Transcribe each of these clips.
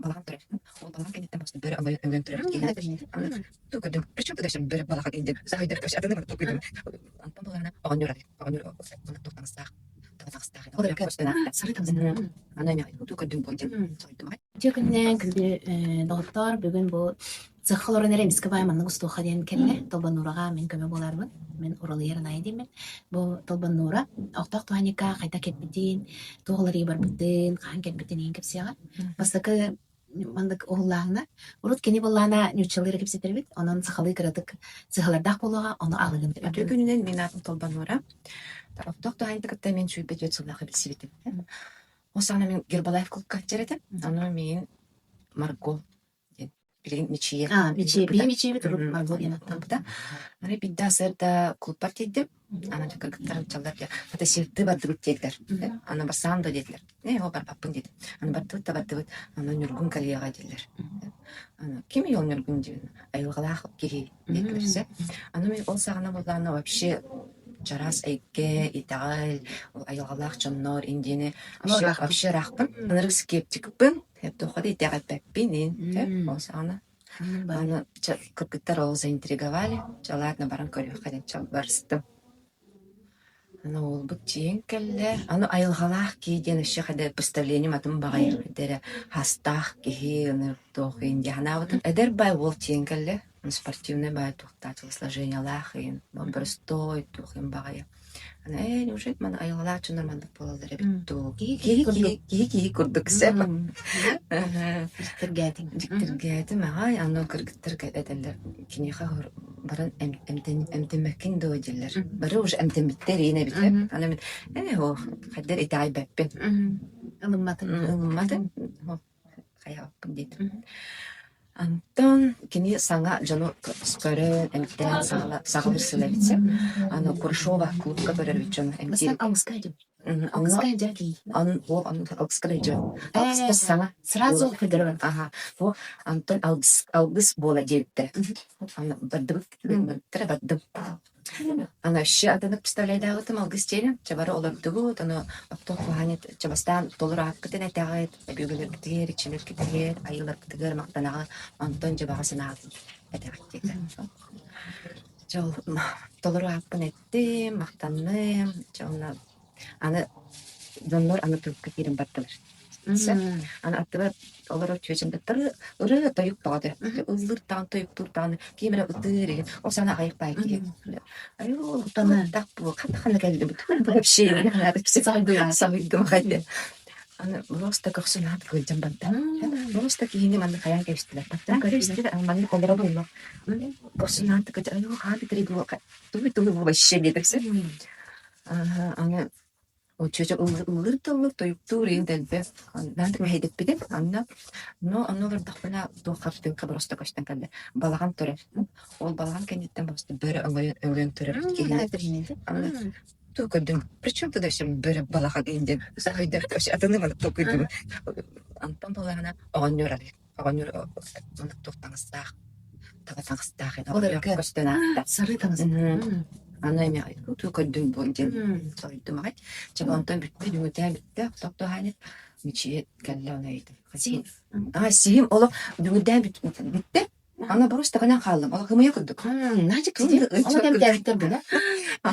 балаган төрөт. Ол балаган кенеттен басты бөрө аңган төрөт кийин. Түгөдүм. Причем туда шем бөрө балага инде. Сахайдыр көш атаны бар түгөдүм. Антон балагана агонюра. Агонюра мына токтаңсак. Токтаңсак. Ол эркек өстөнө. Сары тамзын. Ана мен түгөдүм болдым. Сойдум. Жекинен килди доктор бүгүн бу цехлорун эре мискабай манны густуха ден келне толбан нурага мен көмө болармын. Мен уралы ерин айдым. Бу толбан нура октак туаника кайта кетбитин, тоглары бар битин, хан кетбитин ин кепсяга. Бастакы мандык оглаана урут кени боллана нючалыр кепсетербит. Онон цехалы кыратык цехлардак болога оны алыгым. Түгүнүнөн мен атын толбан нура. Октак туаника мен чуйбет жөтсөлгө билсибитим. Осана мен Гербалайф клубка жерете. Аны мен Марго билген мичие. Мичие, би мичие бит Марго ден аттамда. Аны бидда сырда клуб партийди. Аны кыргыттар чалдар. Ата сирти барды бүттегдер. Аны басанда дедлер. Не, о бар папын dedi. Аны барды. Аны нүргүн калияга дедлер. Аны ким ел нүргүн дебин? Айылгалах кири дедлерсе. Аны мен ол сагына болганы вообще жарас эйке итаал айылгалах чоннор индине вообще рахпын. Аны скептикпын. Hep тоходы итага пеппинин. Ол сагына. Аны кыргыттар ол заинтриговали. Чалатна баран көрүп каден чал барсты. Аны ол бүттен келле. Аны айылгалах кийден иши хада представление матым багай дере хастах кихи аны тохин диханаватын. Эдер бай ол тен келле. Спортивный бай тухтатыл сложение лахин. Простой тухин багай. Аны неужели мана айылгалах чонор мандык болалар битту. Ки курдук сеп. Диктергетим агай аны кыргыттар эделер. Кинеха баран эмтемекин доодиллер. Бары уже эмтемиттер ине битлер. Аны мен о хаддер итаай беппин. Ылымматын. Каяаппын дейдим. Антон кини саңа жону скөрө эмтен сагылыр сылабитсе. Аны Куршова клубка көрөрбүт жону эмтен. Алгыскай жаки. Аны алгыскай жаки. Саңа сразу федерал. Ага. Во Антон алгыс бола дейдиптер. Аны бардым. Ана вообще аданы представляет агытым алгыс дейдим. Чабары олар дугут, аны октон куханет чабастан толур аккытын этагыт, бөгөлөр китер, ичилер китер, айылар китер мактанага Антон жабагасын агыт этагыт дейдер. Жол толур аккын этти, мактанным, жолна аны жоннор аны түпкө кирим баттылар. Аны аттыбар олар чөчүндө ыры тоюк багады. Ылдыр таан тоюк туртаны кемере ытыр. Осана айыкпай киген. Аю таны так бу катахана келди бу. Вообще я сагыйдым хайде. Аны просто кахсунат кылдым банда. Просто кийини маны хаян кештилер. Тактан көрүстүр маны колдора болмок. Кахсунат кыт аю хады трибу. Туй вообще дедиксе. Аны чөчөк ылдыр тоюк тур инделбе. Нандык хайдып бидеп. Анна но бардакпына тохаптын каброста каштан калды. Балаган төрөт. Ол балаган кенеттен басты бөрө аңган төрөт кийин. Түгөдүм. Причем туда шем бөрө балага инде. Сахайдыр көш атаны мана токуйдум. Антон балагана агонюра. Агонюра мына токтаңсак. Табатаңсак. Ол эркек өстөнө. Сары тамзын. Аны эме түгөдүм болдум. Сойдум агай. Чаба Антон битти дүгүдө токтоганы мичи келлана айтып. Сим оло дүгүдө битти. Ана просто канан калдым. Ал кымыя курдук. Нажик киди. Аны кем дәрттер биле.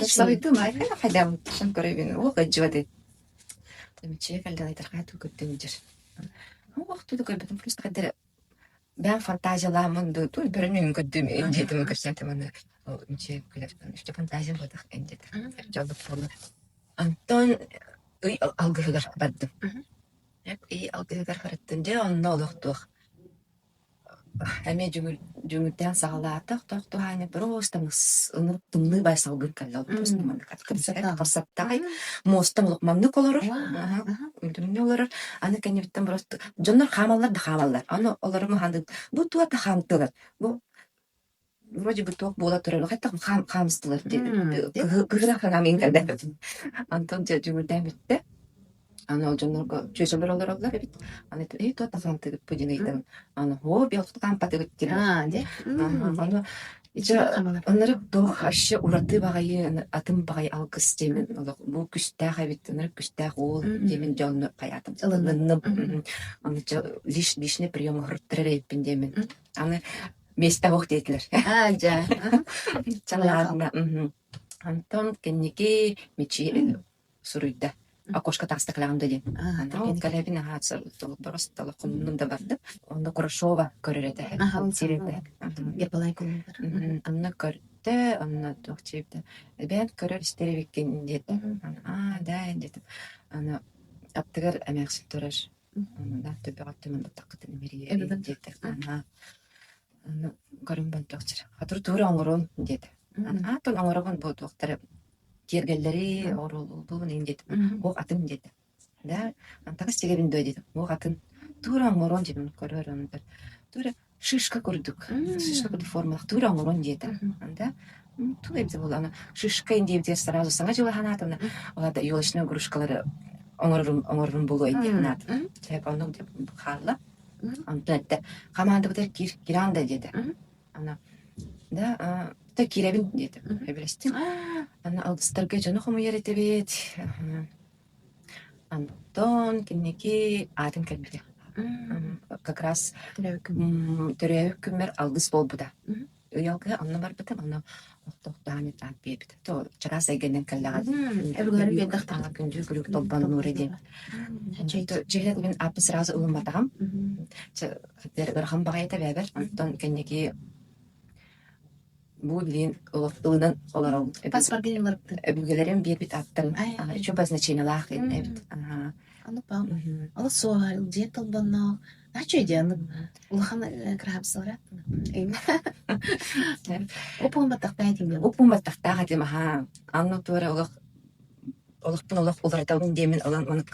Сойдум агай. Хадам шын көрөбүн. О кыжвады. Мичи келлана айтырга түгүдүм жер. Вакытты көрбөдүм. Просто кадер ben fantaziyalarımın da dur bölümün gördüğüm endedim gösterdim onu önce işte fantazim bu da endedim canlı falan Anton iyi algılar battım hep iyi algılar karattınca onun oldu Hemen cümleden sağlattı hani просто ınırtımlı baysalgın kaldı просто mantıklı fırsattay mostam lokmamlık olur öldürümlü olur anı kenevitten просто jonlar hamallar da hamallar anı olurmu handı bu tuata hamtılar bu вроде бы ток бола туралы хатта хамстылар кыгыра ханамин келди Антон cümleden bitti Аны жонорго чөйсөлөр олороллар бит. Аны то тафантыгып пудинейден. Аны хо биотукан патыгып кирди. Аны Ичээ хамалар. Онları doğ aşı uratı bağayı atım bağayı algıs demin bu güçtah evet onları güçtah ol demin canlı hayatım ılınıp onu lişne прием hırttırır hep demin onu места вох dediler. Жа. Çalarına. Антон кенники мечи сурuyda. Окошко тастаклаам dedi. Антон калебин хатса просто лохуннун да барды. Онда Хорошова көрөрөтө. Сирде. Гепалай кулдар. Анна көрдө, анна тохчипте. Ben көрөр истеребеккен dedi. Да dedi. Ана аптыгар эмексил төрөш. Да төбөгөттүмөн тактын мерие dedi. Ана көрүнбөн тохчур. Хатыр тура оңорон dedi. Атын оңорогон бу доктор кергелleri орулду dedi. Бу атын dedi. Да, антагас тегебин dedi. Бу атын тура оңорон деп көрөрөмдөр. Тура шишка көрдүк. Шишка көрдүк формалык тура оңорон dedi. Анда тура эбде бул ана шишка индебде сразу саңа жылы ханатына. Аларда ёлочный игрушкалары оңорун болой деп ханат. Деп аны деп халла. Антатта команда бутер киранда dedi. Ана да та киребин dedi. Эбелестин. Ана алдыстарга жана хому еретебет. Антон кенеки атын келбиде. Как раз төрөкүмөр алгыс болбуда. Уялга анна бар бите ана токтоктаны таппет. То чарас эгенен келлага. Эбгөр бедахта. Күнжү күрүк толбан нуры деп. Жейлет мен апы сразу улматагам. Дер хам багайта бебер. Антон кенеки бу билин олофтуунан олорол. Паспорт гелер. Эбүгелерим бир бит аттым. Чо базначениялах эбит. Аны пам. Алы соал диетал банна. Ачы дианы. Улхан крабсора. Опун батактай дим. Опун батактага дим ха. Анну тура олохпун олохтагын демин алан маны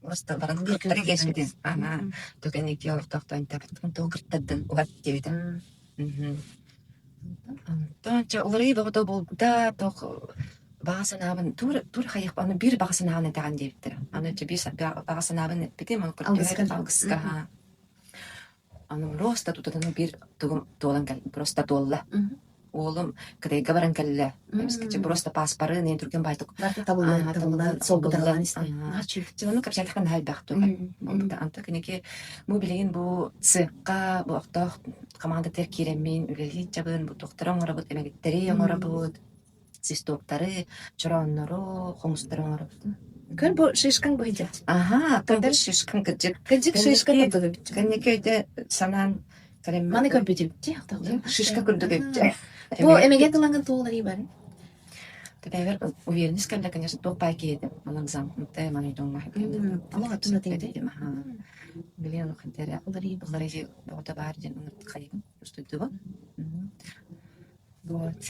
просто баран бир кесмедин. Төгенек диалогтактан таптын тогырттадын уат дебит. Танча олары багыта болда тох багасынабын тур хаяк аны бир багасынабын таган дептир. Аны же бир багасынабын битем аны алгыска. Аны просто тутадан бир тугум толан кел просто толла. Олым кадайга баран келле. Эмискече просто паспоры не турген байтык. Барты табылдан сол буталган исте. Ачы. Жаны капчалкан хал бакту. Онда анта кенеке бу билеген бу цыкка бу актак команда тер киремин үлели жабын бу докторон работ эмегеттери работ. Сис докторы, чороннору, хомустары работ. Көр бу шишкан бойда. Кадер шишкан кыжык. Кыжык шишкан да бит. Кенекеде санан калем. Маны компьютер бит. Шишка көрдүк. Бу эмеге тыланган тоолары бар. Тепер уверенность когда, конечно, то пакет, она замкнутая, она идёт на хакин. Она оттуда тегде. Билен хантеря. Олари вот табардин, он хайган, что это вот.